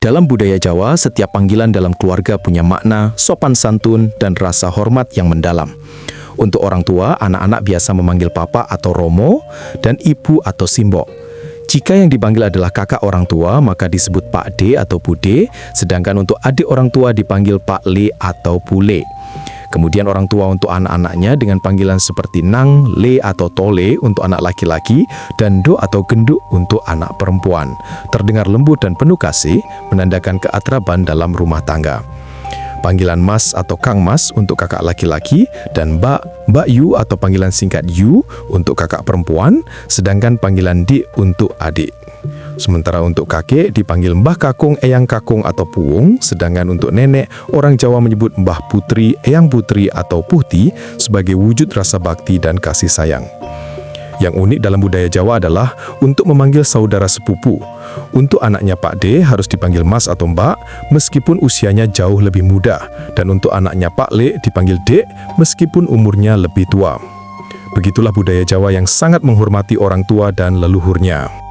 Dalam budaya Jawa, setiap panggilan dalam keluarga punya makna, sopan santun, dan rasa hormat yang mendalam. Untuk orang tua, anak-anak biasa memanggil papa atau romo, dan ibu atau simbok. Jika yang dipanggil adalah kakak orang tua, maka disebut Pak D atau Bude, sedangkan untuk adik orang tua dipanggil Pak Le atau Bule. Kemudian orang tua untuk anak-anaknya dengan panggilan seperti Nang, Le atau Tole untuk anak laki-laki, dan Do atau Genduk untuk anak perempuan. Terdengar lembut dan penuh kasih, menandakan keakraban dalam rumah tangga. Panggilan Mas atau Kang Mas untuk kakak laki-laki, dan Mbak Yu atau panggilan singkat Yu untuk kakak perempuan, sedangkan panggilan Dik untuk adik. Sementara untuk kakek dipanggil Mbah Kakung, Eyang Kakung atau Puung, sedangkan untuk nenek, orang Jawa menyebut Mbah Putri, Eyang Putri atau Puti sebagai wujud rasa bakti dan kasih sayang. Yang unik dalam budaya Jawa adalah untuk memanggil saudara sepupu. Untuk anaknya Pak D harus dipanggil Mas atau Mbak meskipun usianya jauh lebih muda, dan untuk anaknya Pak Le dipanggil Dek meskipun umurnya lebih tua. Begitulah budaya Jawa yang sangat menghormati orang tua dan leluhurnya.